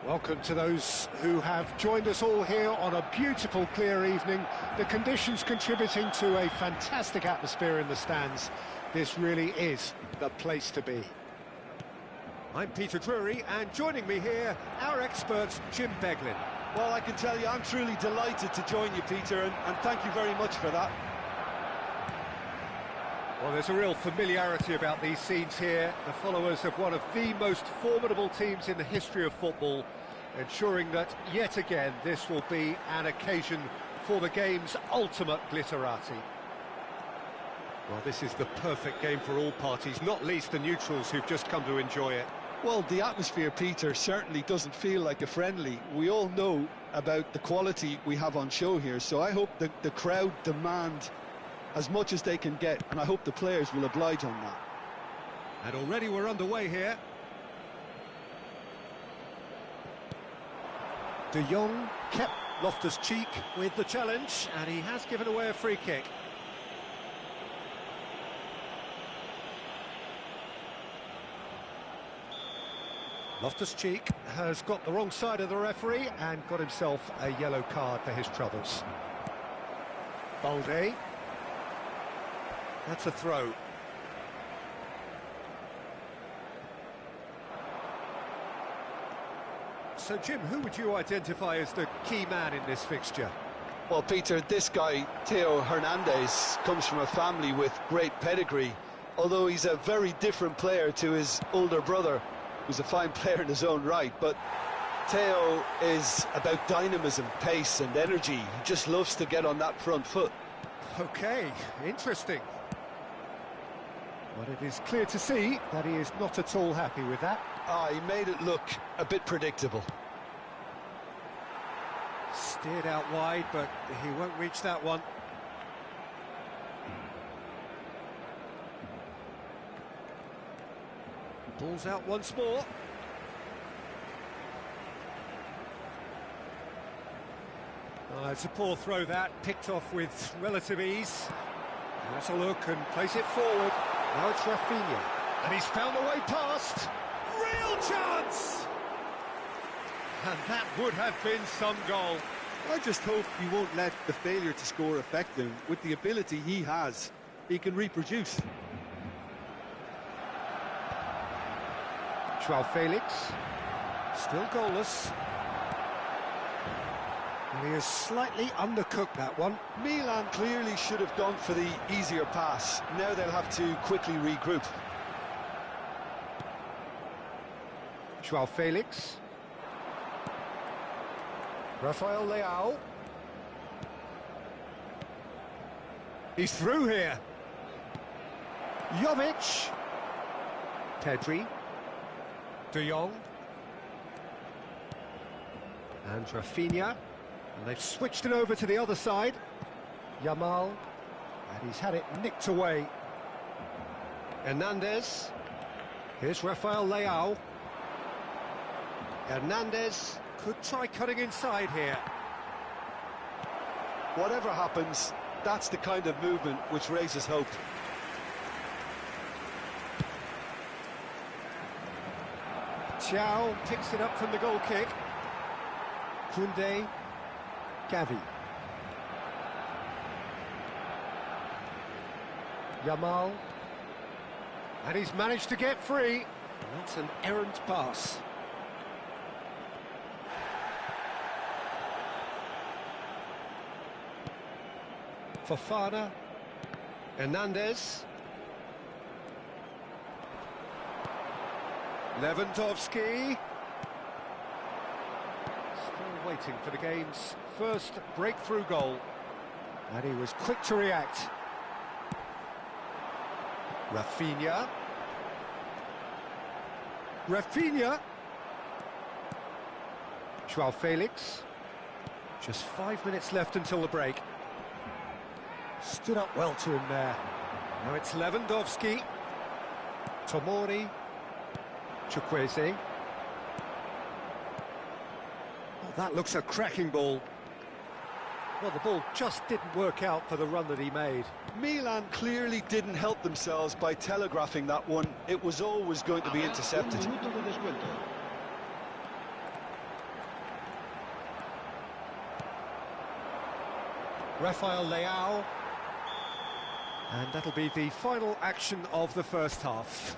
Welcome to those who have joined us all here on a beautiful, clear evening. The conditions contributing to a fantastic atmosphere in the stands. This really is the place to be. I'm Peter Drury, and joining me here, our expert, Jim Beglin. Well, I can tell you, I'm truly delighted to join you, Peter, and thank you very much for that. Well, there's a real familiarity about these scenes here. The followers of one of the most formidable teams in the history of football, ensuring that, yet again, this will be an occasion for the game's ultimate glitterati. Well, this is the perfect game for all parties, not least the neutrals who've just come to enjoy it. Well, the atmosphere, Peter, certainly doesn't feel like a friendly. We all know about the quality we have on show here, so I hope that the crowd demand as much as they can get, and I hope the players will oblige on that. And already we're underway here. De Jong kept Loftus-Cheek with the challenge, and he has given away a free kick. Loftus-Cheek has got the wrong side of the referee and got himself a yellow card for his troubles. Balde. That's a throw. So, Jim, who would you identify as the key man in this fixture? Well, Peter, this guy, Theo Hernandez, comes from a family with great pedigree, although he's a very different player to his older brother, who's a fine player in his own right. But Theo is about dynamism, pace and energy. He just loves to get on that front foot. OK, interesting. But it is clear to see that he is not at all happy with that. He made it look a bit predictable. Steered out wide, but he won't reach that one. Ball's out once more. It's a poor throw that, picked off with relative ease. Has a look and plays it forward. Now it's Rafinha, and he's found a way past. Real chance! And that would have been some goal. I just hope he won't let the failure to score affect him. With the ability he has, he can reproduce. Joao Felix, still goalless. And he has slightly undercooked that one. Milan clearly should have gone for the easier pass. Now they'll have to quickly regroup. Joao Felix. Rafael Leao. He's through here. Jovic. Pedri. De Jong. And Rafinha. And they've switched it over to the other side. Yamal. And he's had it nicked away. Hernandez. Here's Rafael Leao. Hernandez could try cutting inside here. Whatever happens, that's the kind of movement which raises hope. Thiaw picks it up from the goal kick. Koundé. Gavi. Yamal. And he's managed to get free. And that's an errant pass. Fofana. Hernandez. Lewandowski. Still waiting for the game's first breakthrough goal. And he was quick to react. Rafinha. Rafinha. Joao Felix. Just 5 minutes left until the break. Stood up well to him there. Now it's Lewandowski. Tomori. Chukwueze. Oh, that looks a cracking ball. Well, the ball just didn't work out for the run that he made. Milan clearly didn't help themselves by telegraphing that one. It was always going to be intercepted. Rafael Leao. And that'll be the final action of the first half.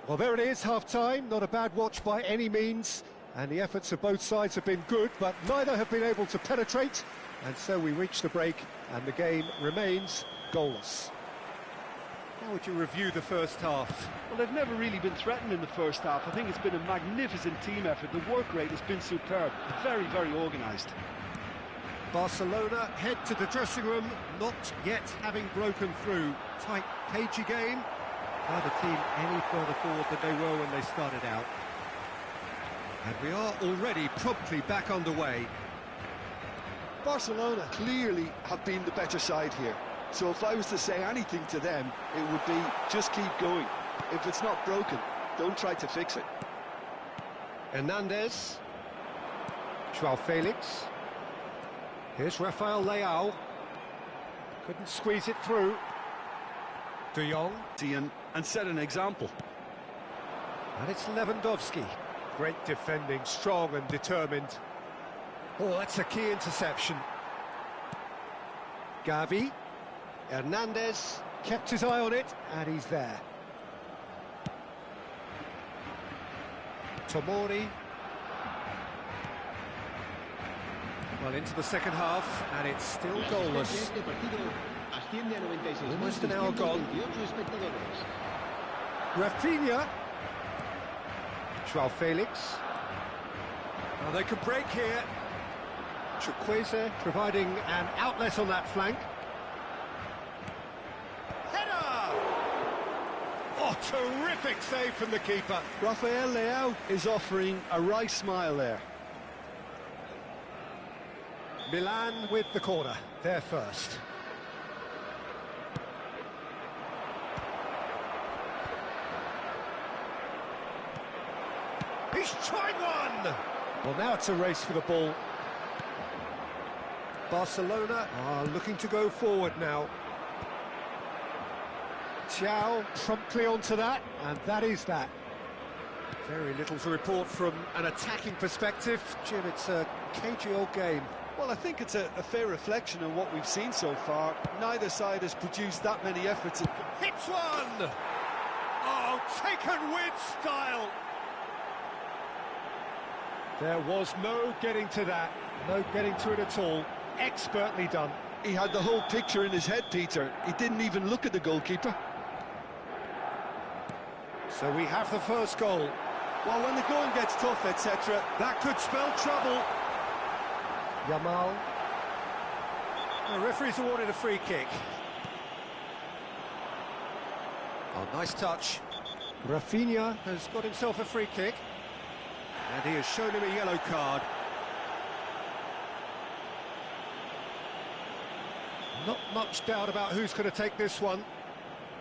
Well, there it is, half-time. Not a bad watch by any means. And the efforts of both sides have been good, but neither have been able to penetrate. And so we reach the break, and the game remains goalless. How would you review the first half? Well, they've never really been threatened in the first half. I think it's been a magnificent team effort. The work rate has been superb. Very, very organised. Barcelona head to the dressing room, not yet having broken through. Tight, cagey game. Neither team any further forward than they were when they started out. And we are already promptly back underway. Barcelona clearly have been the better side here. So if I was to say anything to them, it would be just keep going. If it's not broken, don't try to fix it. Hernandez. Joao Felix. Here's Rafael Leao. Couldn't squeeze it through. De Jong. And set an example. And it's Lewandowski. Great defending, strong and determined. Oh, that's a key interception. Gavi. Hernandez kept his eye on it, and he's there. Tomori. Well, into the second half, and it's still goalless. Almost an hour gone. Rafinha. Joao Felix. Well, they could break here. Chukwueze providing an outlet on that flank. Header! Oh, terrific save from the keeper. Rafael Leao is offering a wry smile there. Milan with the corner, they're first. He's tried one! Well, now it's a race for the ball. Barcelona are looking to go forward now. Thiaw promptly onto that, and that is that. Very little to report from an attacking perspective. Jim, it's a cagey old game. Well, I think it's a fair reflection of what we've seen so far. Neither side has produced that many efforts. Hits one! Oh, taken with style! There was no getting to that, no getting to it at all. Expertly done. He had the whole picture in his head, Peter. He didn't even look at the goalkeeper. So we have the first goal. Well, when the going gets tough, etc., that could spell trouble. Yamal. The referee's awarded a free kick. Oh, nice touch. Rafinha has got himself a free kick. And he has shown him a yellow card. Not much doubt about who's going to take this one.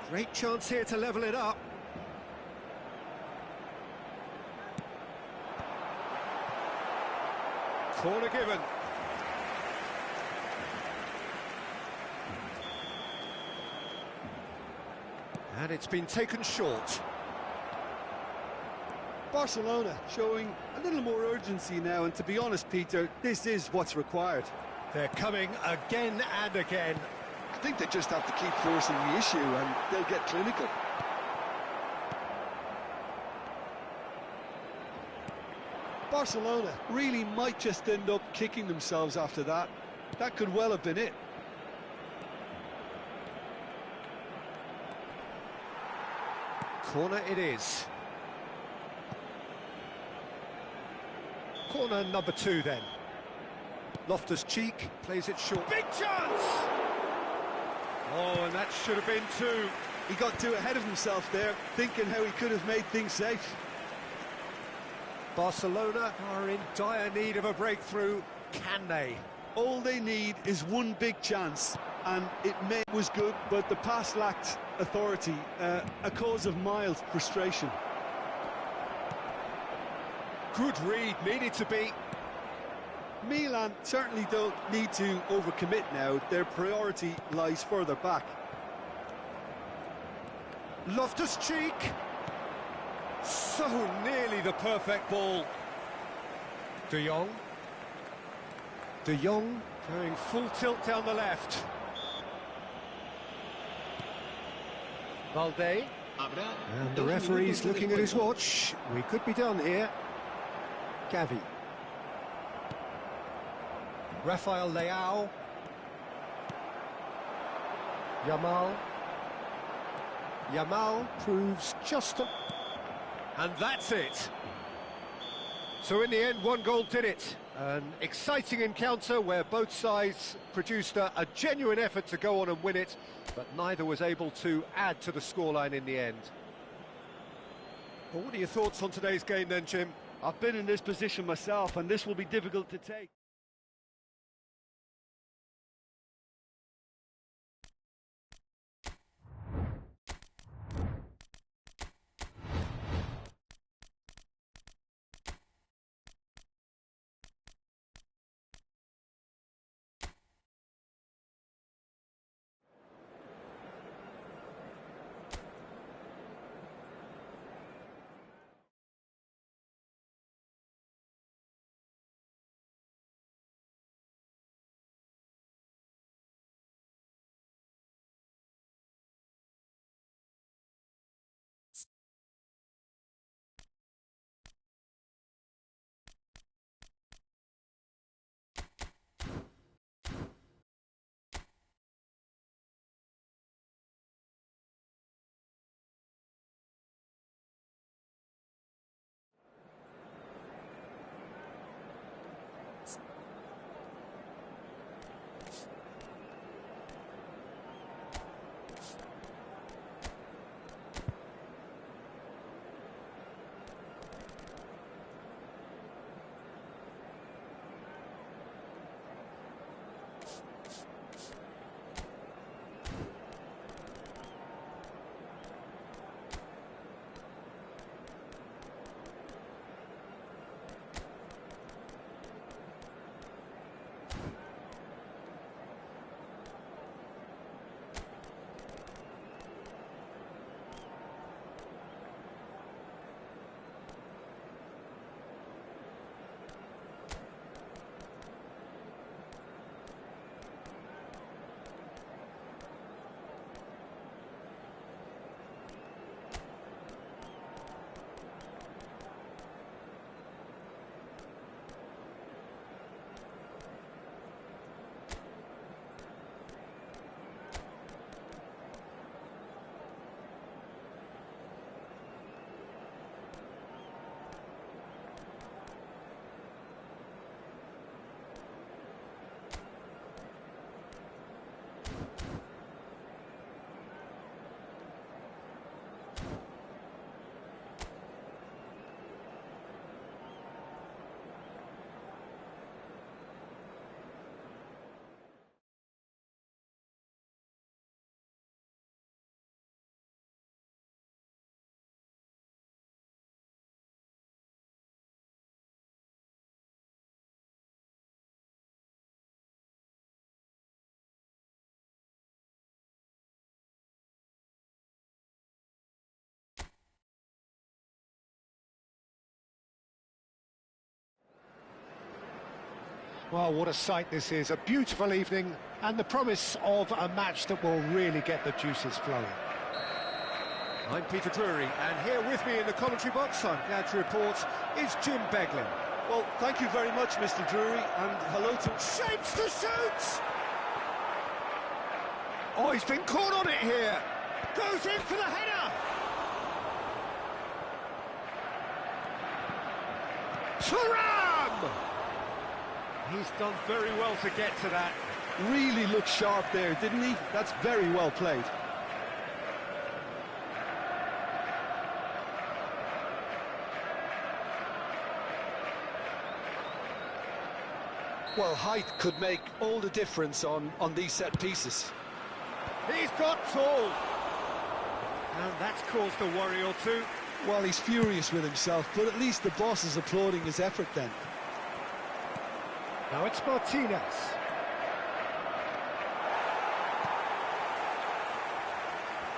Great chance here to level it up. Corner given. And it's been taken short. Barcelona showing a little more urgency now, and to be honest, Peter, this is what's required. They're coming again and again. I think they just have to keep forcing the issue and they'll get clinical. Barcelona really might just end up kicking themselves after that. That could well have been it. Corner it is. Corner number 2 then. Loftus-Cheek plays it short. Big chance! Oh, and that should have been 2. He got too ahead of himself there, thinking how he could have made things safe. Barcelona are in dire need of a breakthrough. Can they? All they need is one big chance, and was good, but the pass lacked authority, a cause of mild frustration. Good read, needed to be. Milan certainly don't need to overcommit now. Their priority lies further back. Loftus-Cheek. So nearly the perfect ball. De Jong. De Jong Going full tilt down the left. Valde. And the referee's looking at his watch. We could be done here. Gavi. Rafael Leao. Yamal. Yamal proves just a... And that's it. So in the end, one goal did it. An exciting encounter where both sides produced a genuine effort to go on and win it, but neither was able to add to the scoreline in the end. Well, what are your thoughts on today's game then, Jim? I've been in this position myself, and this will be difficult to take. Well, what a sight this is. A beautiful evening and the promise of a match that will really get the juices flowing. I'm Peter Drury, and here with me in the commentary box, I'm glad to report, is Jim Beglin. Well, thank you very much, Mr. Drury, and hello to... Shapes to shoot! Oh, he's been caught on it here. Goes in for the header. Thuram! He's done very well to get to that. Really looked sharp there, didn't he? That's very well played. Well, height could make all the difference on these set pieces. He's got tall. And that's caused a worry or two. Well, he's furious with himself, but at least the boss is applauding his effort then. Now it's Martinez.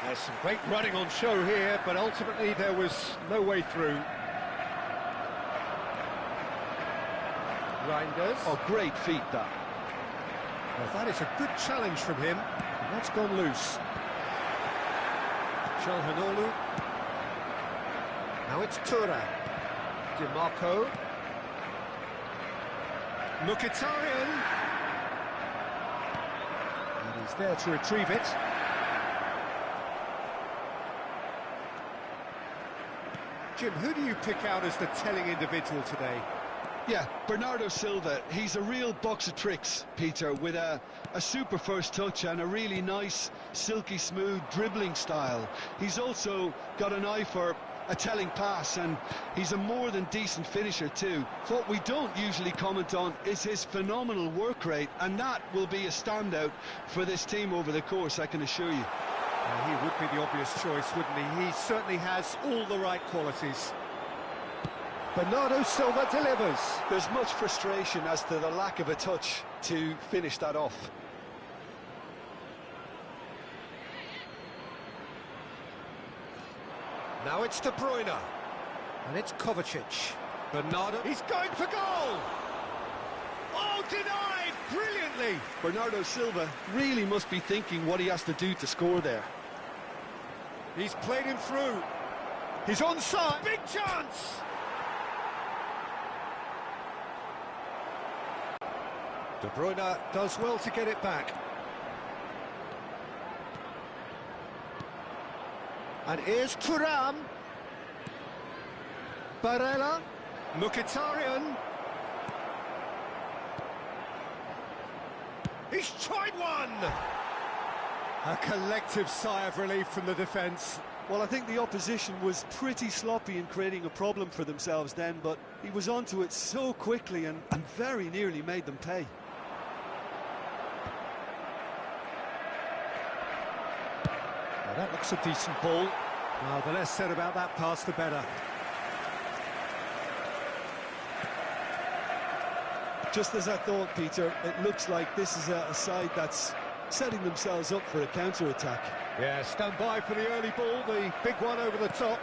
There's some great running on show here, but ultimately there was no way through. Reinders. Oh, great feat, that. Well, that is a good challenge from him. And that's gone loose. Çalhanoğlu. Now it's Thuram. Dimarco. Mkhitaryan. And he's there to retrieve it. Jim, who do you pick out as the telling individual today? Yeah, Bernardo Silva. He's a real box of tricks, Peter, with a super first touch and a really nice, silky smooth dribbling style. He's also got an eye for a telling pass, and he's a more than decent finisher too. What we don't usually comment on is his phenomenal work rate, and that will be a standout for this team over the course, I can assure you. He would be the obvious choice, wouldn't he? He certainly has all the right qualities. Bernardo Silva delivers. There's much frustration as to the lack of a touch to finish that off. Now it's De Bruyne. And it's Kovacic. Bernardo, he's going for goal! Oh, denied! Brilliantly! Bernardo Silva really must be thinking what he has to do to score there. He's played him through. He's onside. Big chance! De Bruyne does well to get it back. And here's Thuram. Barella. Mkhitaryan. He's tried one! A collective sigh of relief from the defence. Well, I think the opposition was pretty sloppy in creating a problem for themselves then, but he was onto it so quickly and very nearly made them pay. Well, that looks a decent ball. Well, the less said about that pass, the better. Just as I thought, Peter, it looks like this is a side that's setting themselves up for a counter-attack. Yeah, stand by for the early ball, the big one over the top.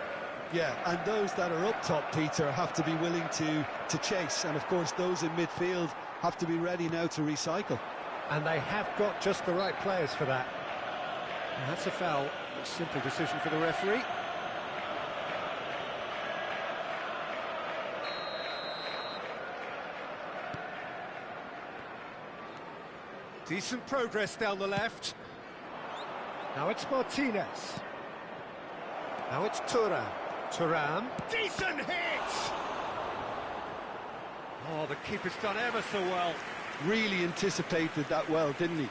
Yeah, and those that are up top, Peter, have to be willing to chase. And, of course, those in midfield have to be ready now to recycle. And they have got just the right players for that. And that's a foul. A simple decision for the referee. Decent progress down the left. Now it's Martinez. Now it's Thuram. Thuram. Decent hit! Oh, the keeper's done ever so well. Really anticipated that well, didn't he?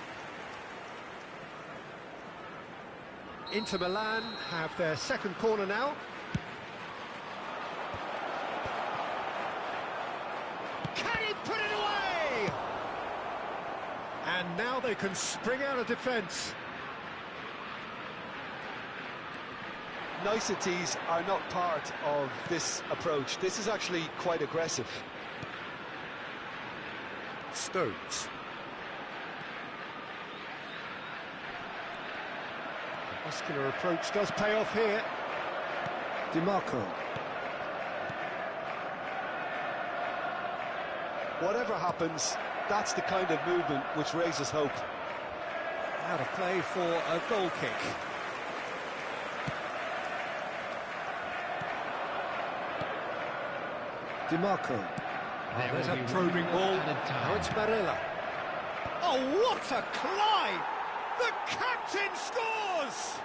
Inter Milan have their second corner now. Can he put it away? And now they can spring out of defence. Niceties are not part of this approach. This is actually quite aggressive. Stones. The muscular approach does pay off here. Dimarco. Whatever happens, that's the kind of movement which raises hope. Out of play for a goal kick. Dimarco. Oh, there's a probing ball. Now it's Barella. Oh, what a climb! The captain scores!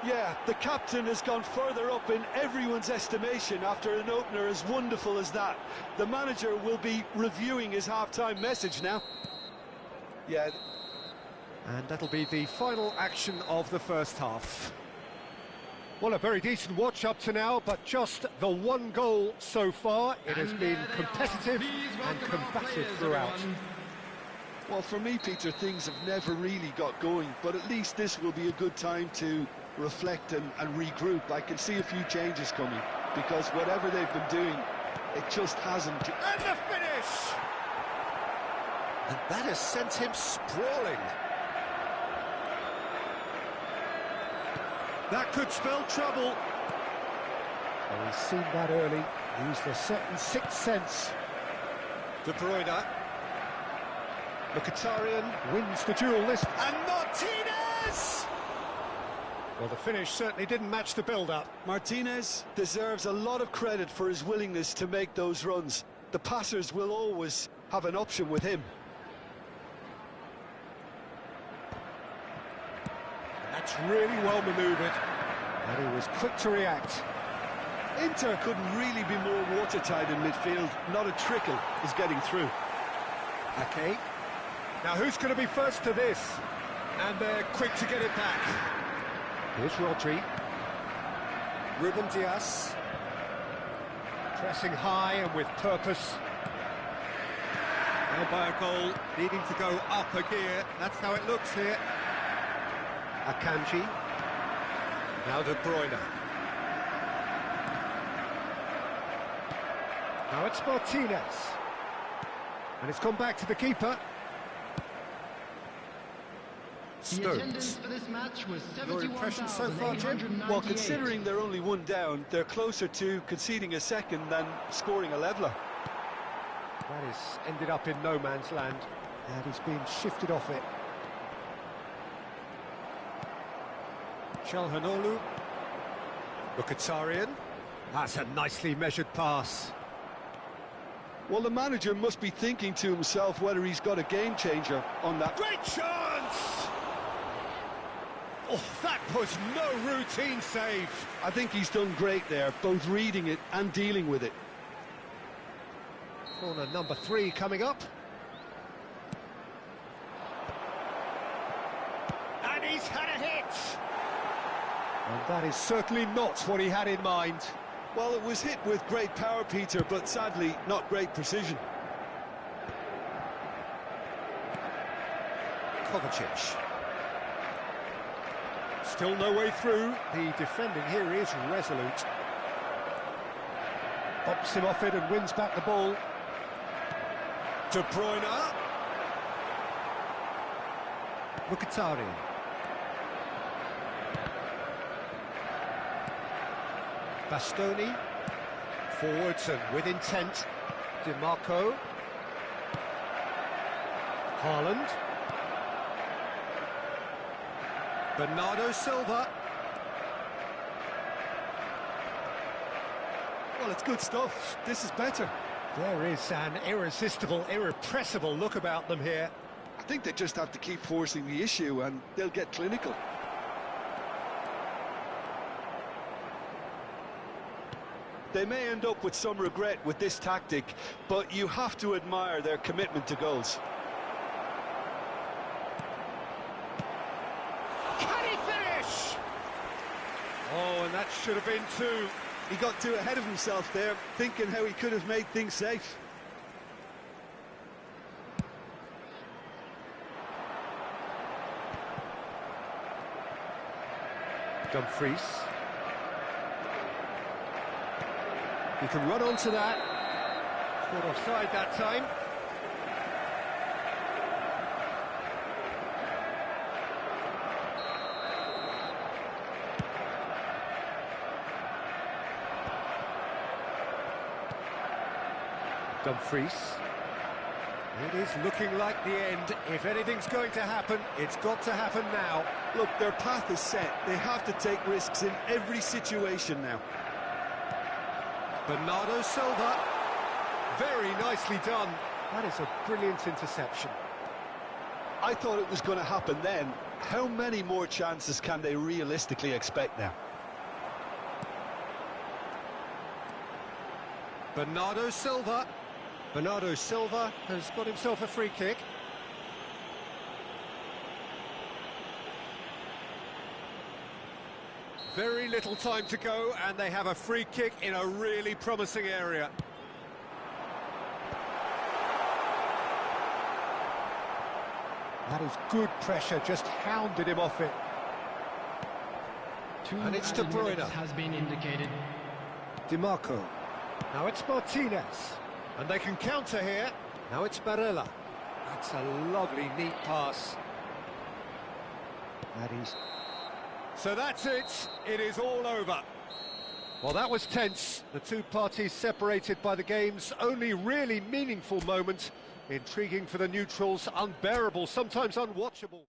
Yeah, the captain has gone further up in everyone's estimation after an opener as wonderful as that. The manager will be reviewing his half-time message now. Yeah. And that'll be the final action of the first half. Well, a very decent watch up to now, but just the one goal so far. It has been competitive and combative throughout. Well, for me, Peter, things have never really got going, but at least this will be a good time to reflect and regroup. I can see a few changes coming, because whatever they've been doing, it just hasn't. And the finish! And that has sent him sprawling. That could spell trouble. Well, he's seen that early. Used the certain sixth sense. De Bruyne. Mkhitaryan wins the duel this... And Martinez! Well, the finish certainly didn't match the build-up. Martinez deserves a lot of credit for his willingness to make those runs. The passers will always have an option with him. And that's really well manoeuvred. And he was quick to react. Inter couldn't really be more watertight in midfield. Not a trickle is getting through. Okay. Now who's going to be first to this? And they're quick to get it back. Here's Rodri. Ruben Dias. Pressing high and with purpose. Now by a goal, needing to go up a gear. That's how it looks here. Akanji. Now De Bruyne. Now it's Martinez. And it's gone back to the keeper. The attendance for this match was Your impression so far, Jim? Well, considering they're only one down, they're closer to conceding a second than scoring a leveller. That is ended up in no man's land, and he's been shifted off it. Çalhanoğlu. Mkhitaryan. That's a nicely measured pass. Well, the manager must be thinking to himself whether he's got a game changer on that. Great chance! Oh, that was no routine save. I think he's done great there, both reading it and dealing with it. Corner number 3 coming up. And he's had a hit! And that is certainly not what he had in mind. Well, it was hit with great power, Peter, but sadly not great precision. Kovacic. Still no way through. The defending here is resolute. Bops him off it and wins back the ball. De Bruyne. Mkhitaryan. Bastoni. Forwards and with intent. Dimarco. Haaland. Bernardo Silva. Well, it's good stuff. This is better. There is an irresistible, irrepressible look about them here. I think they just have to keep forcing the issue and they'll get clinical. They may end up with some regret with this tactic, but you have to admire their commitment to goals. Can he finish? Oh, and that should have been 2. He got too ahead of himself there, thinking how he could have made things safe. Dumfries. He can run onto that. Caught offside that time. Dumfries. It is looking like the end. If anything's going to happen, it's got to happen now. Look, their path is set. They have to take risks in every situation now. Bernardo Silva. Very nicely done. That is a brilliant interception. I thought it was going to happen then. How many more chances can they realistically expect now? Bernardo Silva. Bernardo Silva has got himself a free kick. Very little time to go, and they have a free kick in a really promising area. That is good pressure, just hounded him off it. And it's De Bruyne. Has been indicated. Dimarco. Now it's Martinez. And they can counter here. Now it's Barella. That's a lovely, neat pass. That is... So that's it. It is all over. Well, that was tense. The two parties separated by the game's only really meaningful moment. Intriguing for the neutrals, unbearable, sometimes unwatchable.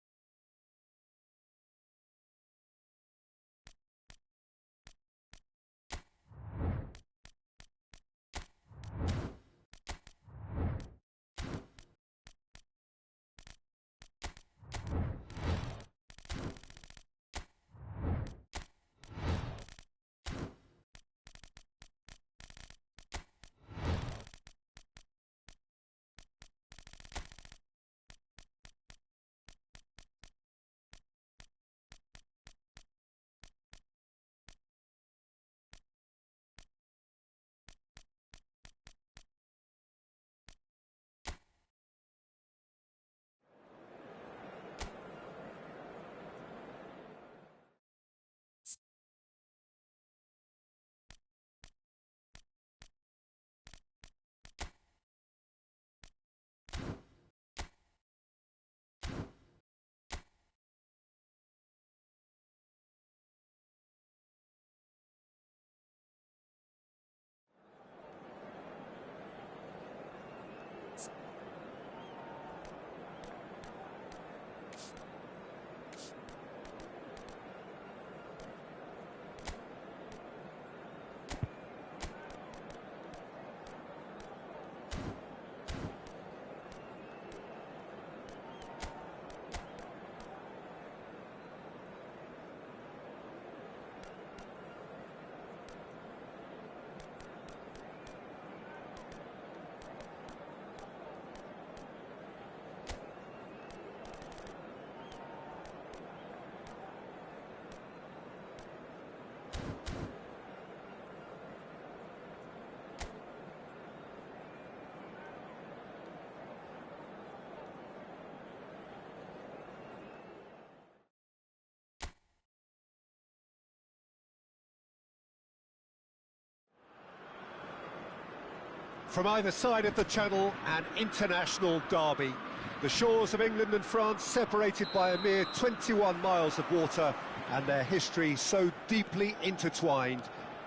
From either side of the channel, an international derby. The shores of England and France separated by a mere 21 miles of water, and their history so deeply intertwined.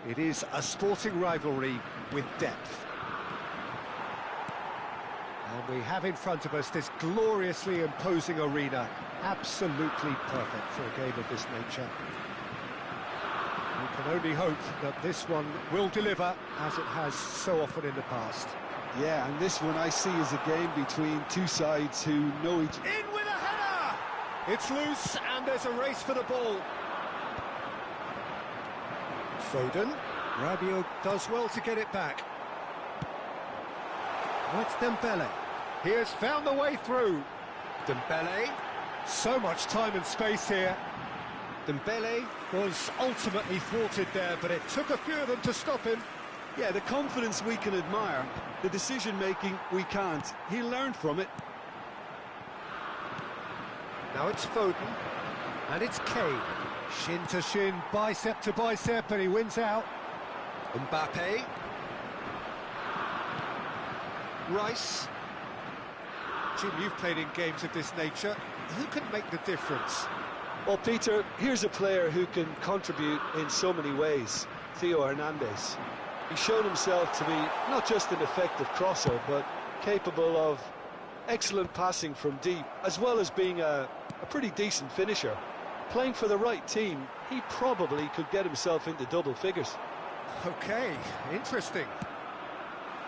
It is a sporting rivalry with depth. And we have in front of us this gloriously imposing arena, absolutely perfect for a game of this nature. We can only hope that this one will deliver, as it has so often in the past. Yeah, and this one I see as a game between two sides who know each other. In with a header! It's loose, and there's a race for the ball. Foden. Rabiot does well to get it back. That's Dembele. He has found the way through. Dembele. So much time and space here. Dembele was ultimately thwarted there, but it took a few of them to stop him. Yeah, the confidence we can admire, the decision-making we can't. He learned from it. Now it's Foden, and it's Kane. Shin to shin, bicep to bicep, and he wins out. Mbappe. Rice. Jim, you've played in games of this nature. Who can make the difference? Well, Peter, here's a player who can contribute in so many ways. Theo Hernandez. He's shown himself to be not just an effective crosser, but capable of excellent passing from deep, as well as being a pretty decent finisher. Playing for the right team, he probably could get himself into double figures. Okay, interesting.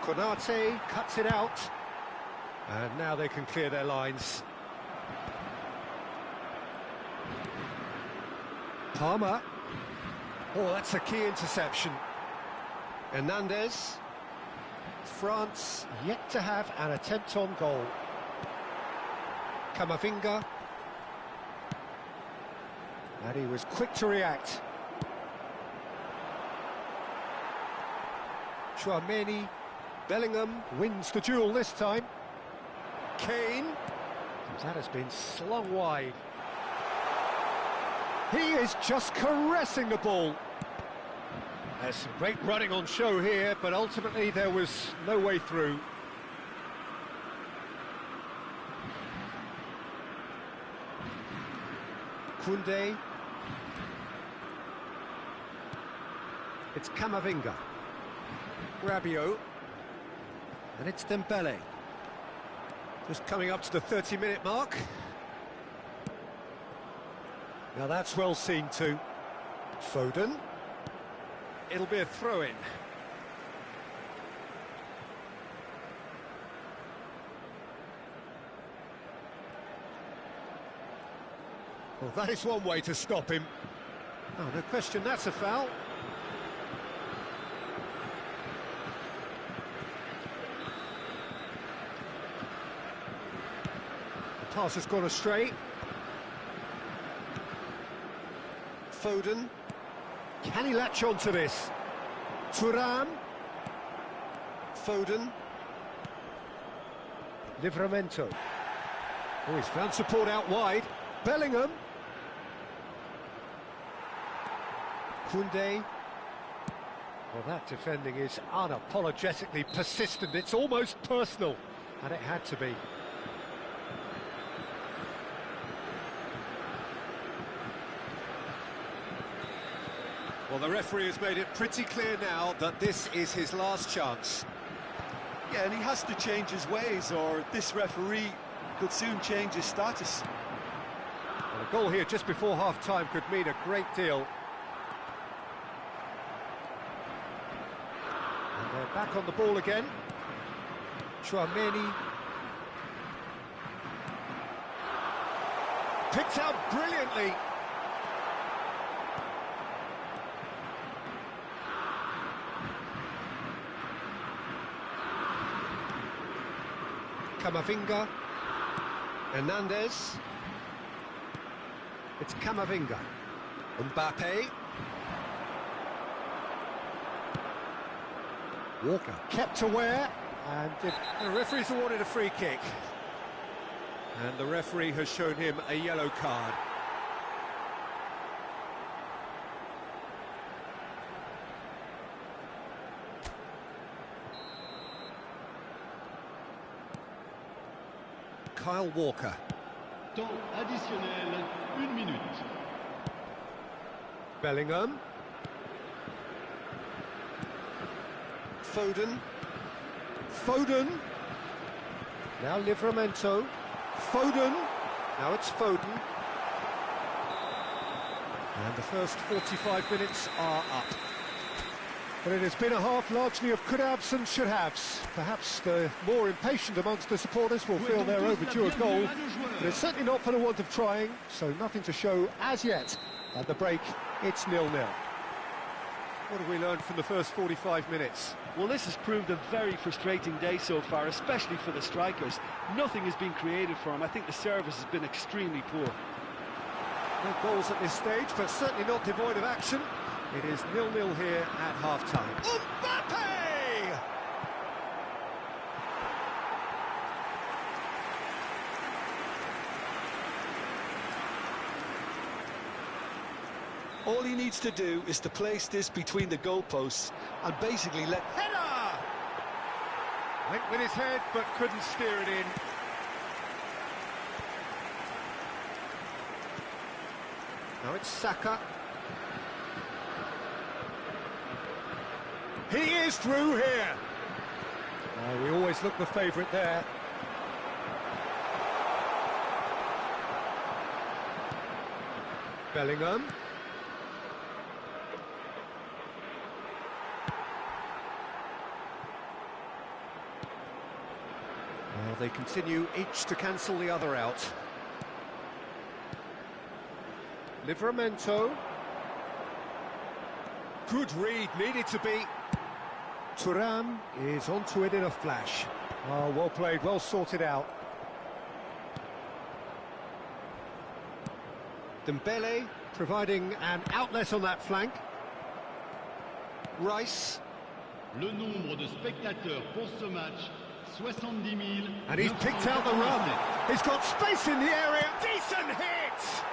Konate cuts it out, and now they can clear their lines. Palmer. Oh, that's a key interception. Hernandez. France yet to have an attempt on goal. Camavinga. And he was quick to react. Tchouaméni. Bellingham wins the duel this time. Kane. That has been slung wide. He is just caressing the ball. There's some great running on show here, but ultimately there was no way through. Koundé. It's Camavinga. Rabiot. And it's Dembele. Just coming up to the 30-minute mark. Now that's well seen too. Foden. It'll be a throw-in. Well, that is one way to stop him. Oh, no question, that's a foul. The pass has gone astray. Foden. Can he latch on to this? Thuram. Foden. Livramento. Oh, he's found support out wide. Bellingham. Koundé. Well, that defending is unapologetically persistent. It's almost personal, and it had to be. Well, the referee has made it pretty clear now that this is his last chance. Yeah, and he has to change his ways, or this referee could soon change his status. Well, a goal here just before half-time could mean a great deal. And they're back on the ball again. Tchouaméni. Picked out brilliantly. Camavinga. Hernandez. It's Camavinga. Mbappe. Walker kept aware, and the referee's awarded a free kick. And the referee has shown him a yellow card. Kyle Walker. Temps additionnel, 1 minute. Bellingham. Foden. Foden. Now Livramento. Foden. Now it's Foden. And the first 45 minutes are up. But it has been a half largely of could-haves and should-haves. Perhaps the more impatient amongst the supporters will feel they're overdue a goal, but it's certainly not for the want of trying, so nothing to show as yet. At the break, it's 0-0. What have we learned from the first 45 minutes? Well, this has proved a very frustrating day so far, especially for the strikers. Nothing has been created for them. I think the service has been extremely poor. No goals at this stage, but certainly not devoid of action. It is 0-0 here at half-time. Mbappe! All he needs to do is to place this between the goalposts and basically let... Header! Went with his head, but couldn't steer it in. Now it's Saka. He is through here. Oh, we always look the favourite there. Bellingham. Well, they continue each to cancel the other out. Livramento. Good read, needed to be. Thuram is onto it in a flash. Oh, well played, well sorted out. Dembele providing an outlet on that flank. Rice. Le nombre de spectateurs pour ce match, 70 000. And he's picked out the run. He's got space in the area. Decent hit!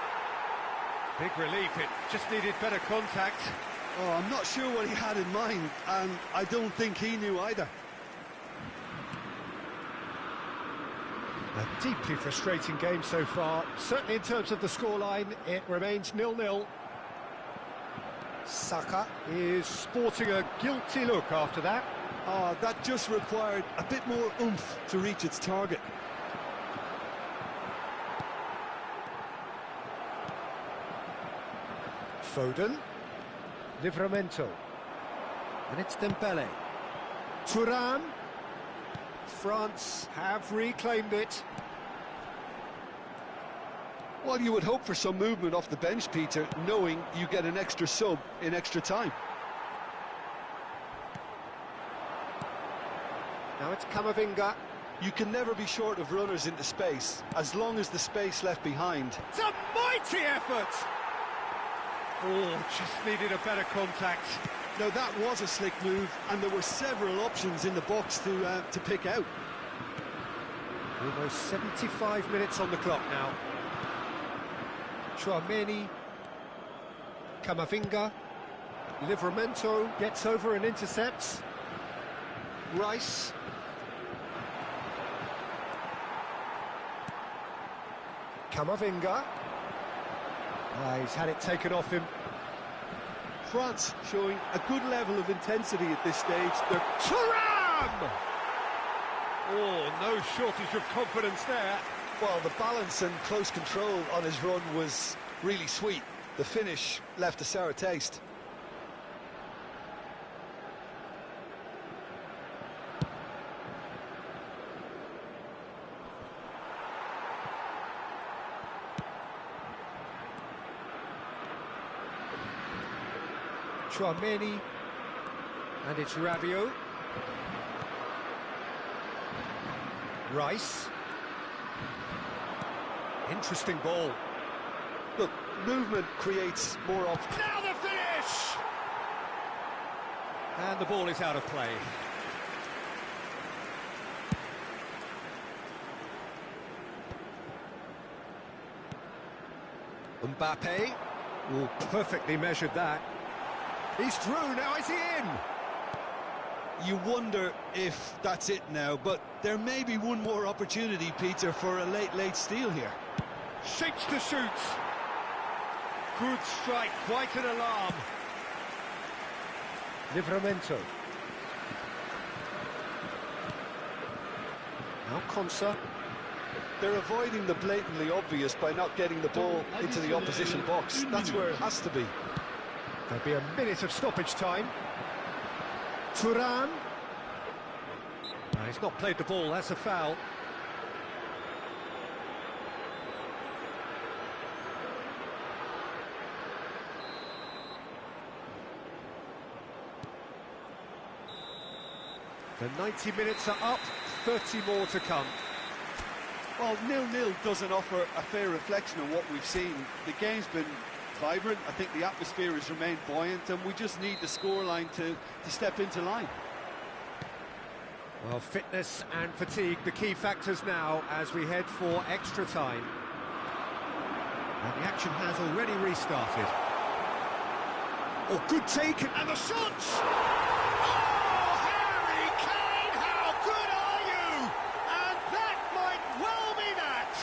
Big relief, it just needed better contact. Oh, I'm not sure what he had in mind, and I don't think he knew either. A deeply frustrating game so far. Certainly in terms of the scoreline, it remains 0-0. Saka is sporting a guilty look after that. Oh, that just required a bit more oomph to reach its target. Foden. Livramento. And it's Dembele. Thuram. France have reclaimed it. Well, you would hope for some movement off the bench, Peter, knowing you get an extra sub in extra time. Now it's Camavinga. You can never be short of runners into space, as long as the space left behind. It's a mighty effort! Oh, just needed a better contact. Now that was a slick move, and there were several options in the box to pick out. Almost 75 minutes on the clock now. Tchouaméni. Camavinga. Livramento gets over and intercepts. Rice. Camavinga. He's had it taken off him. France showing a good level of intensity at this stage. They're... Thuram! Oh, no shortage of confidence there. Well, the balance and close control on his run was really sweet. The finish left a sour taste. Tchouaméni, and it's Rabiot. Rice. Interesting ball. Look, movement creates more options. Now the finish! And the ball is out of play. Mbappe. Oh, perfectly measured that. He's through, now is he in? You wonder if that's it now, but there may be one more opportunity, Peter, for a late steal here. Shapes to shoot. Good strike, quite an alarm. Livramento. Now Konsa. They're avoiding the blatantly obvious by not getting the ball into the opposition box. That's where it has to be. There'll be a minute of stoppage time. Thuram. He's not played the ball, that's a foul. The 90 minutes are up, 30 more to come. Well, 0-0 doesn't offer a fair reflection of what we've seen. The game's been vibrant. I think the atmosphere has remained buoyant, and we just need the scoreline to step into line. Well, fitness and fatigue, the key factors now as we head for extra time. And the action has already restarted. Oh, good take, and the shots! Oh, Harry Kane, how good are you? And that might well be that!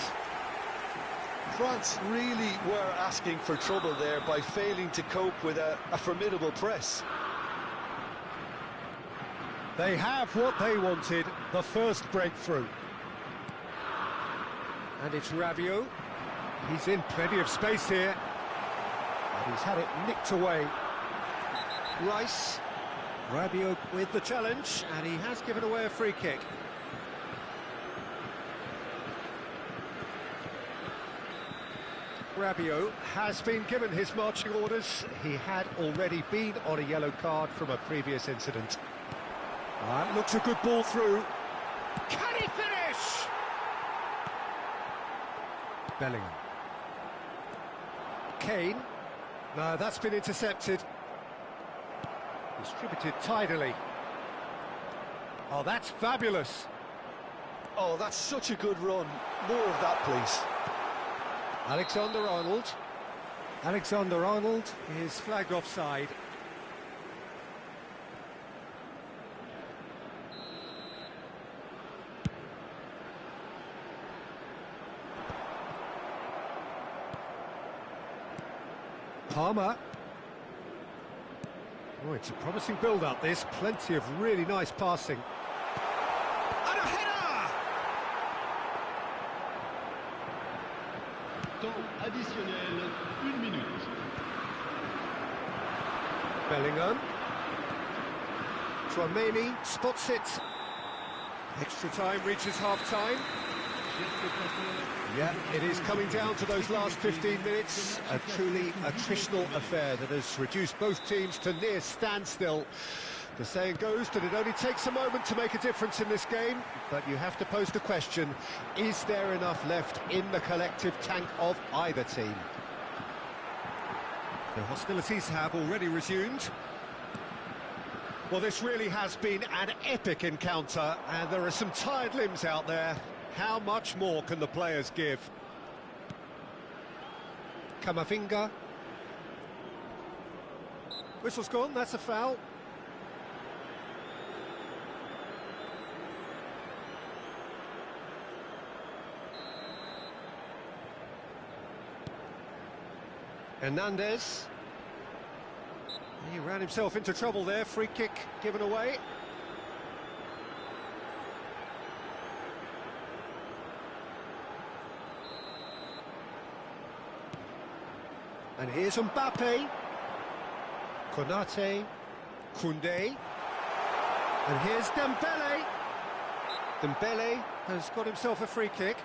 France really were asking for trouble there by failing to cope with a formidable press. They have what they wanted, the first breakthrough. And it's Rabiot. He's in plenty of space here. And he's had it nicked away. Rice. Rabiot with the challenge, and he has given away a free kick. Rabiot has been given his marching orders. He had already been on a yellow card from a previous incident. That looks a good ball through. Can he finish? Bellingham. Kane. No, that's been intercepted. Distributed tidily. Oh, that's fabulous. Oh, that's such a good run. More of that, please. Alexander-Arnold. Alexander-Arnold is flagged offside. Palmer. Oh, it's a promising build-up, this. Plenty of really nice passing. And a header! Temps additionnel, 1 minute. Bellingham. Tchouameni spots it. Extra time reaches half-time. Yeah, it is coming down to those last 15 minutes. A truly attritional affair that has reduced both teams to near standstill. The saying goes that it only takes a moment to make a difference in this game, but you have to pose the question, is there enough left in the collective tank of either team? The hostilities have already resumed. Well, this really has been an epic encounter, and there are some tired limbs out there. How much more can the players give? Camavinga. Whistle's gone, that's a foul. Hernandez. He ran himself into trouble there, free kick given away. And here's Mbappe. Konate. Koundé. And here's Dembele. Dembele has got himself a free kick.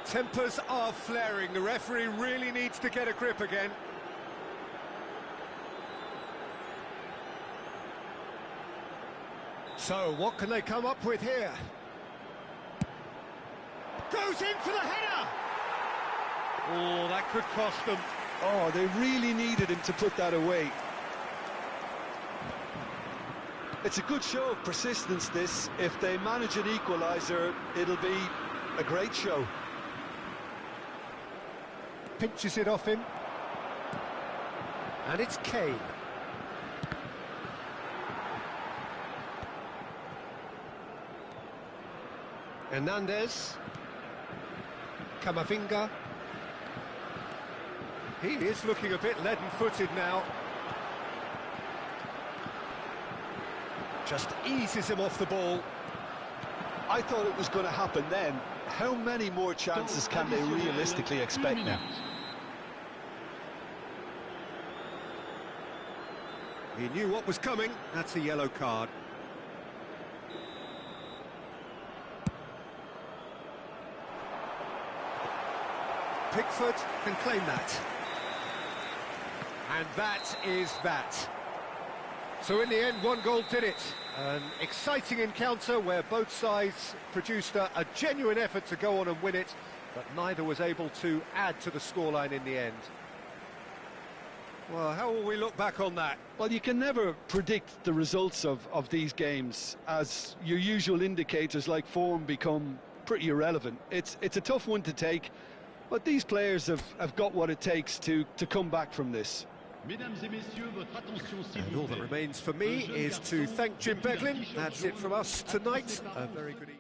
Tempers are flaring. The referee really needs to get a grip again. So, what can they come up with here? Goes in for the header! Oh, that could cost them. Oh, they really needed him to put that away. It's a good show of persistence, this. If they manage an equaliser, it'll be a great show. Pinches it off him. And it's Kane. Hernandez. Camavinga. He is looking a bit leaden-footed now. Just eases him off the ball. I thought it was going to happen then. How many more chances can they realistically expect now? He knew what was coming. That's a yellow card. Pickford can claim that. And that is that. So in the end, one goal did it. An exciting encounter where both sides produced a genuine effort to go on and win it, but neither was able to add to the scoreline in the end. Well, how will we look back on that? Well, you can never predict the results of these games, as your usual indicators like form become pretty irrelevant. It's a tough one to take, but these players have got what it takes to come back from this. And all that remains for me is to thank Jim Beglin. That's it from us tonight. A very good evening.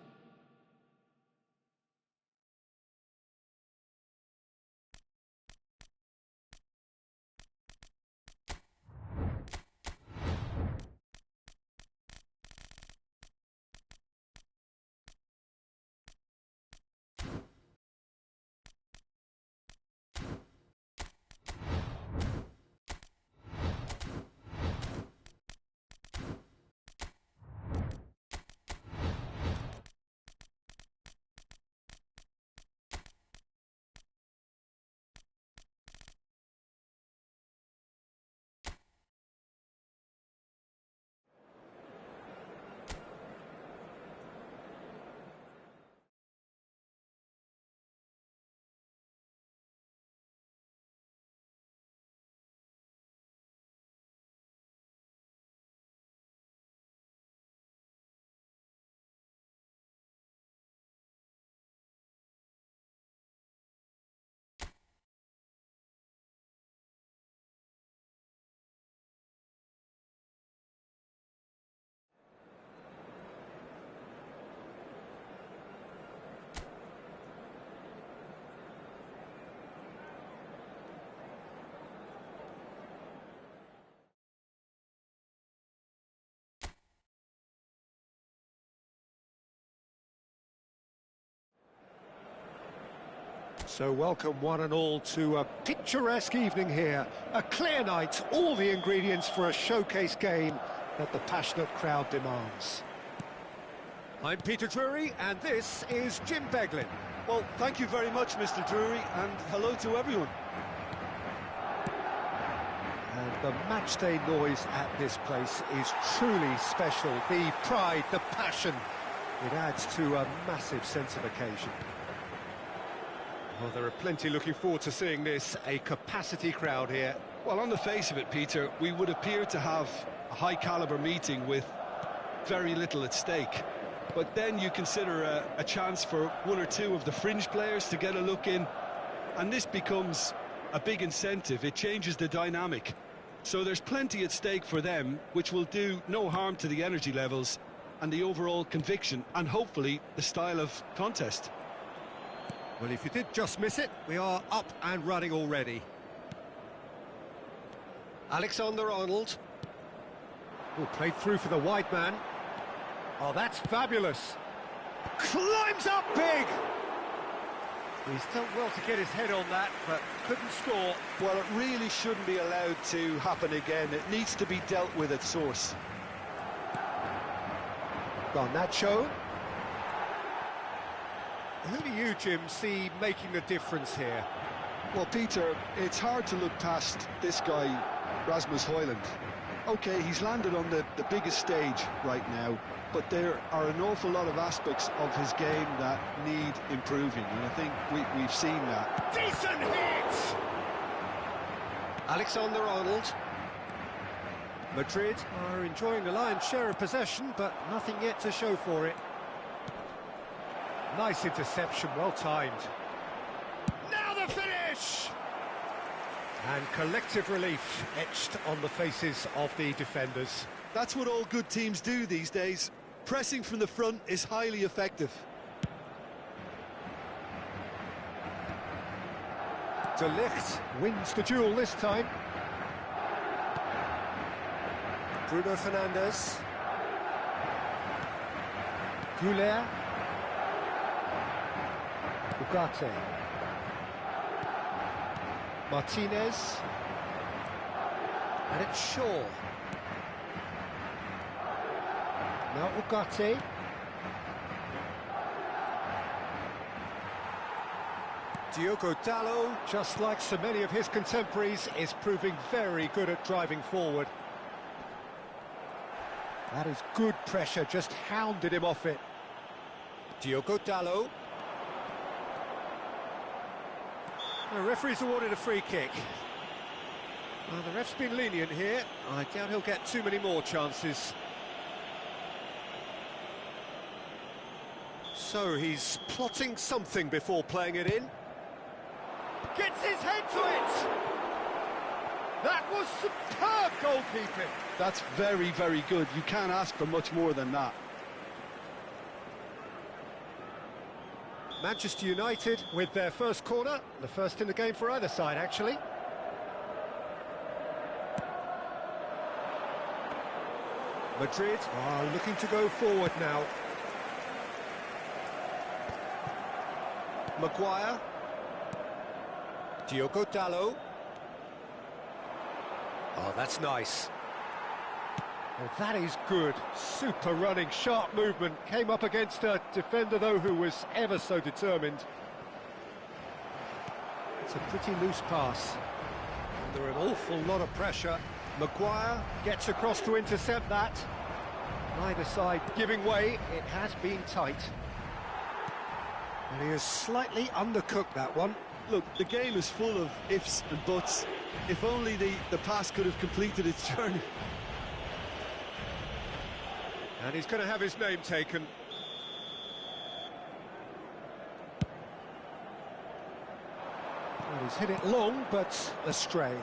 So welcome one and all to a picturesque evening here. A clear night, all the ingredients for a showcase game that the passionate crowd demands. I'm Peter Drury, and this is Jim Beglin. Well, thank you very much, Mr. Drury, and hello to everyone. And the matchday noise at this place is truly special. The pride, the passion, it adds to a massive sense of occasion. Well, there are plenty looking forward to seeing this, a capacity crowd here. Well, on the face of it, Peter, we would appear to have a high-caliber meeting with very little at stake. But then you consider a chance for one or two of the fringe players to get a look in, and this becomes a big incentive. It changes the dynamic. So there's plenty at stake for them, which will do no harm to the energy levels and the overall conviction, and hopefully the style of contest. Well, if you did just miss it, we are up and running already. Alexander-Arnold. Oh, played through for the wide man. Oh, that's fabulous. Climbs up big! He's done well to get his head on that, but couldn't score. Well, it really shouldn't be allowed to happen again. It needs to be dealt with at source. Garnacho. Who do you, Jim, see making the difference here? Well, Peter, it's hard to look past this guy, Rasmus Højlund. OK, he's landed on the biggest stage right now, but there are an awful lot of aspects of his game that need improving, and I think we've seen that. Decent hit! Alexander-Arnold. Madrid are enjoying the lion's share of possession, but nothing yet to show for it. Nice interception, well timed. Now the finish! And collective relief etched on the faces of the defenders. That's what all good teams do these days. Pressing from the front is highly effective. De Ligt wins the duel this time. Bruno Fernandes. Goulet. Ugarte. Martinez. And it's Shaw. Now Ugarte. Diogo Dalot, just like so many of his contemporaries, is proving very good at driving forward. That is good pressure, just hounded him off it. Diogo Dalot. The referee's awarded a free kick. Well, the ref's been lenient here. I doubt he'll get too many more chances. So he's plotting something before playing it in. Gets his head to it! That was superb goalkeeping! That's very, very good. You can't ask for much more than that. Manchester United with their first corner, the first in the game for either side, actually. Madrid are looking to go forward now. Maguire. Diogo Dalot. Oh, that's nice. Well, that is good. Super running, sharp movement. Came up against a defender, though, who was ever so determined. It's a pretty loose pass. Under an awful lot of pressure. Maguire gets across to intercept that. Neither side giving way. It has been tight. And he has slightly undercooked that one. Look, the game is full of ifs and buts. If only the pass could have completed its journey. And he's going to have his name taken. Well, he's hit it long, but astray.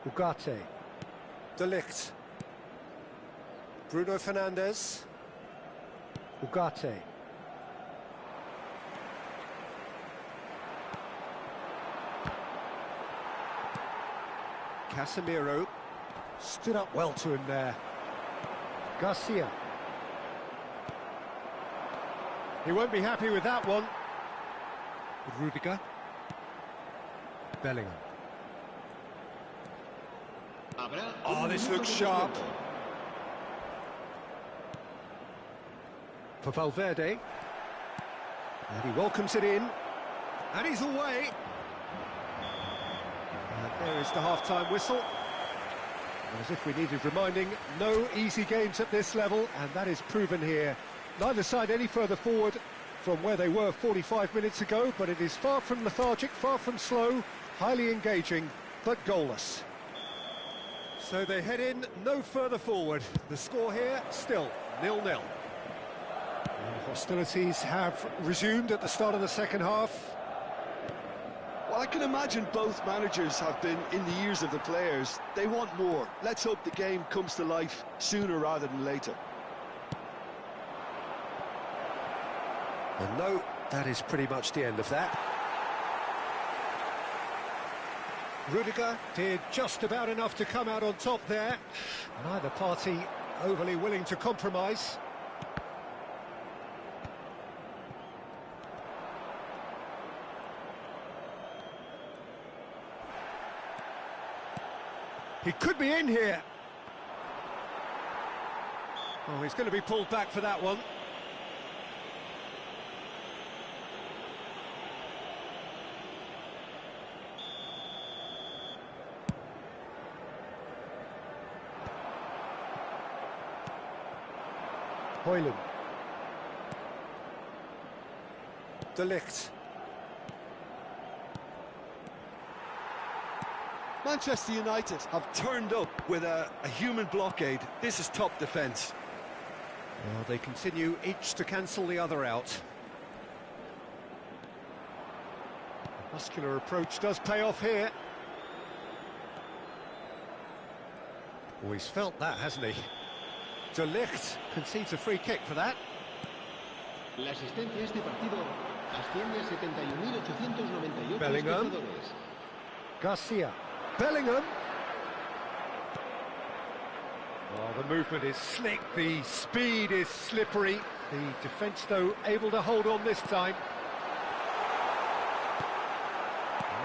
Ugarte. De Ligt. Bruno Fernandes. Ugarte. Casemiro stood up well to him there. Garcia. He won't be happy with that one. Rudiger. Bellingham. Oh, this looks sharp. For Valverde. And he welcomes it in. And he's away. And there is the half-time whistle. As if we needed reminding, no easy games at this level, and that is proven here. Neither side any further forward from where they were 45 minutes ago, but it is far from lethargic, far from slow, highly engaging, but goalless. So they head in no further forward. The score here, still 0-0. Hostilities have resumed at the start of the second half. Well, I can imagine both managers have been in the ears of the players. They want more. Let's hope the game comes to life sooner rather than later. And no, that is pretty much the end of that. Rudiger did just about enough to come out on top there. Neither party overly willing to compromise. He could be in here. Oh, he's going to be pulled back for that one. Højlund. De Ligt. Manchester United have turned up with a human blockade. This is top defence. Well, they continue each to cancel the other out. The muscular approach does pay off here. Oh, he's felt that, hasn't he? De Ligt concedes a free kick for that. La asistencia a este partido asciende a 71.898 Bellingham. espectadores. Garcia. Bellingham. Oh, the movement is slick, the speed is slippery. The defence, though, able to hold on this time.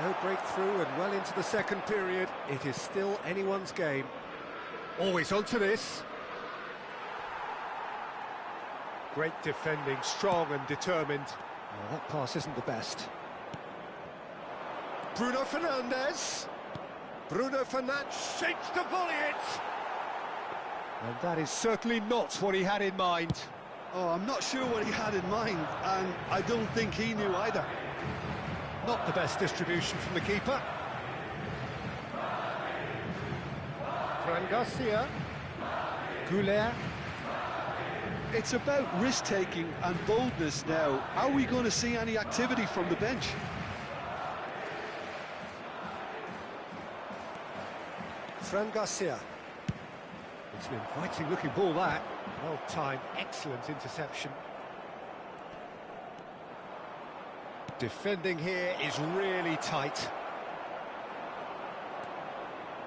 No breakthrough and well into the second period. It is still anyone's game. Always onto this. Great defending, strong and determined. Oh, that pass isn't the best. Bruno Fernandes. Bruno Fernandes shapes to volley it. And that is certainly not what he had in mind. Oh, I'm not sure what he had in mind, and I don't think he knew either. Not the best distribution from the keeper. Fran Garcia. Goulet. It's about risk-taking and boldness now. Are we going to see any activity from the bench? Fran Garcia. It's an inviting looking ball, that. Well timed, excellent interception. Defending here is really tight.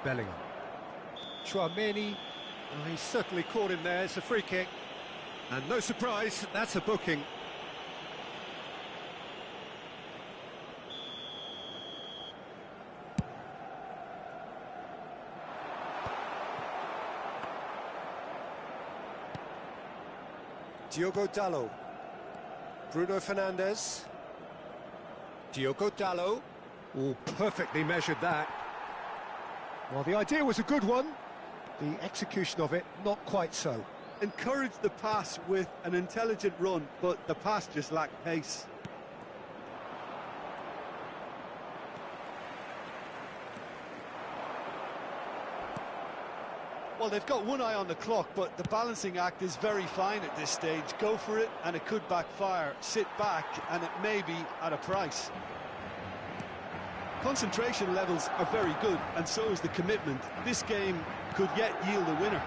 Bellingham. Tchouameni. Oh, he's certainly caught him there. It's a free kick. And no surprise, that's a booking. Diogo Dalot. Bruno Fernandes. Diogo Dalot. Oh, perfectly measured that. Well, the idea was a good one. The execution of it, not quite so. Encouraged the pass with an intelligent run, but the pass just lacked pace. Well, they've got one eye on the clock, but the balancing act is very fine at this stage. Go for it, and it could backfire. Sit back, and it may be at a price. Concentration levels are very good, and so is the commitment. This game could yet yield a winner.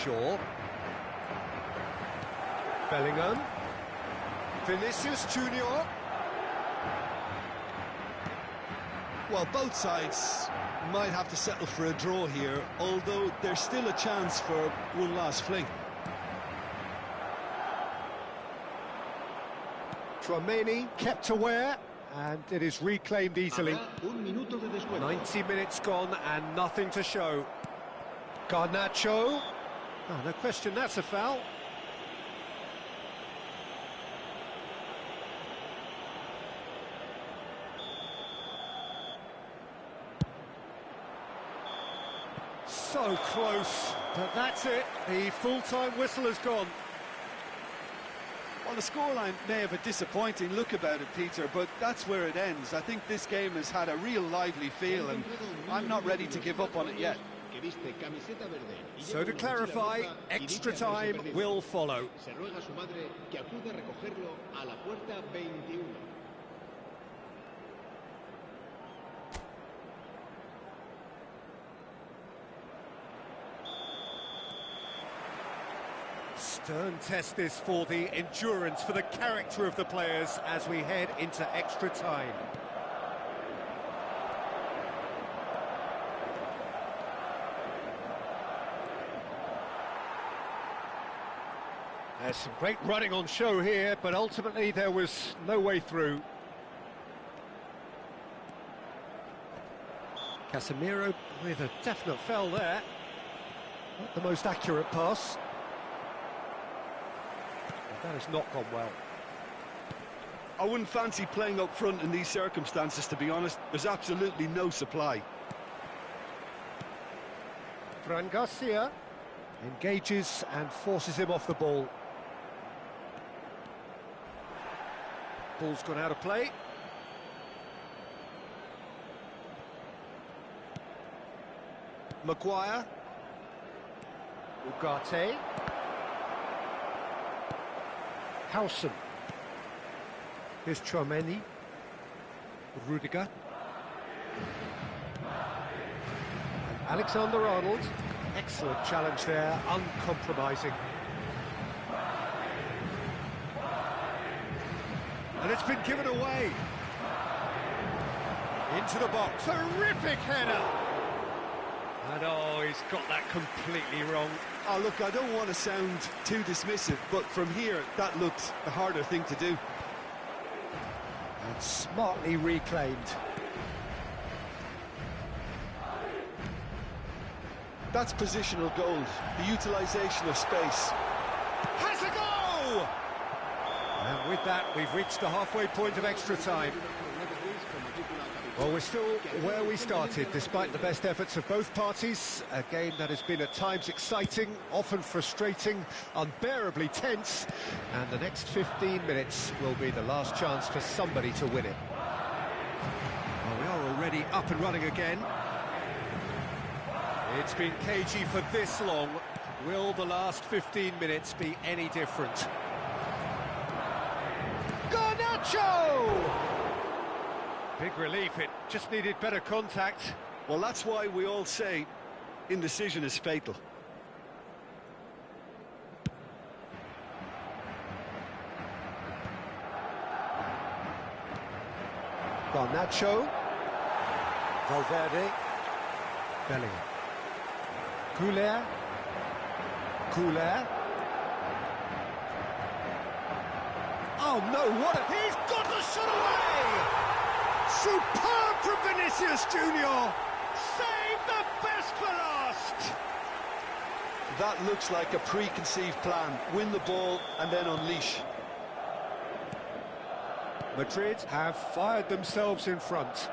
Shaw. Bellingham. Vinicius Junior. Well, both sides Might have to settle for a draw here, although there's still a chance for one last fling. Tchouaméni kept aware, and it is reclaimed easily. Habrá un minuto de descuento. 90 minutes gone and nothing to show. Garnacho. Oh, no question, that's a foul. So close, but that's it. The full-time whistle has gone. Well, the scoreline may have a disappointing look about it, Peter, but that's where it ends. I think this game has had a real lively feel, and I'm not ready to give up on it yet. So to clarify, extra time will follow. Se ruega a su madre que acude a recogerlo a la puerta 21. Stern test this for the endurance, for the character of the players as we head into extra time. There's some great running on show here, but ultimately there was no way through. Casemiro with a definite foul there. Not the most accurate pass. That has not gone well. I wouldn't fancy playing up front in these circumstances, to be honest. There's absolutely no supply. Fran Garcia engages and forces him off the ball. Ball's gone out of play. Maguire. Ugarte. Howson. Here's Tchouaméni. Rudiger. And Alexander-Arnold. Excellent challenge there, uncompromising. And it's been given away. Into the box. Terrific header. And oh, he's got that completely wrong. Oh, look, I don't want to sound too dismissive, but from here, that looked the harder thing to do. And smartly reclaimed. That's positional gold, the utilisation of space. Has a go! And with that, we've reached the halfway point of extra time. Well, we're still where we started, despite the best efforts of both parties. A game that has been at times exciting, often frustrating, unbearably tense. And the next 15 minutes will be the last chance for somebody to win it. Well, we are already up and running again. It's been cagey for this long. Will the last 15 minutes be any different? Garnacho! Big relief, it just needed better contact. Well, that's why we all say indecision is fatal. Garnacho. Valverde. Bellingham. Coulier. Oh no, what a... He's got the shot away! Superb from Vinicius Junior! Save the best for last! That looks like a preconceived plan. Win the ball and then unleash. Madrid have fired themselves in front.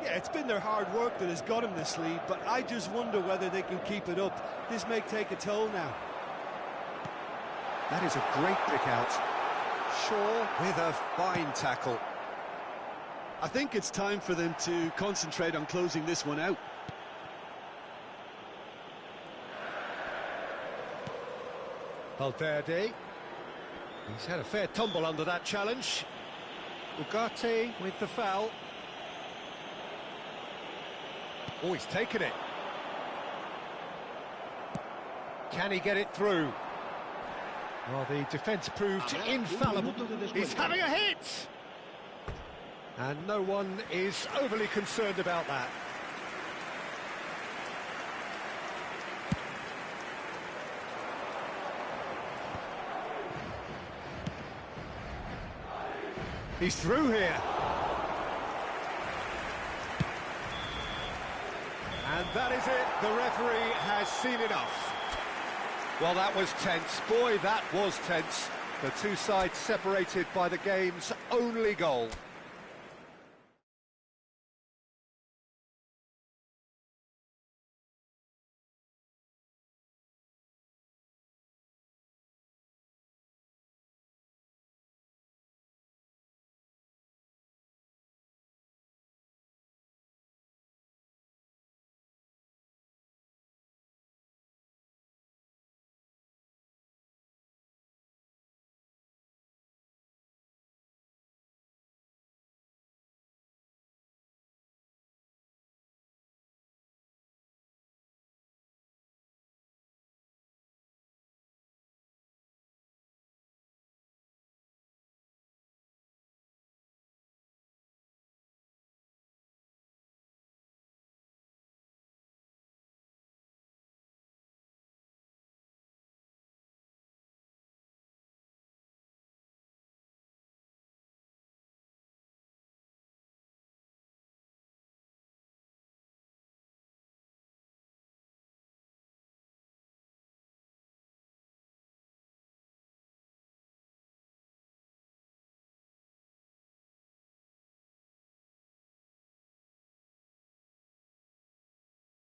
Yeah, it's been their hard work that has got them this lead, but I just wonder whether they can keep it up. This may take a toll now. That is a great pick out. Shaw with a fine tackle. I think it's time for them to concentrate on closing this one out. Valverde. He's had a fair tumble under that challenge. Ugarte with the foul. Oh, he's taken it. Can he get it through? Well, the defence proved infallible. He's having a hit! And no one is overly concerned about that. He's through here. And that is it. The referee has seen enough. Well, that was tense. Boy, that was tense. The two sides separated by the game's only goal.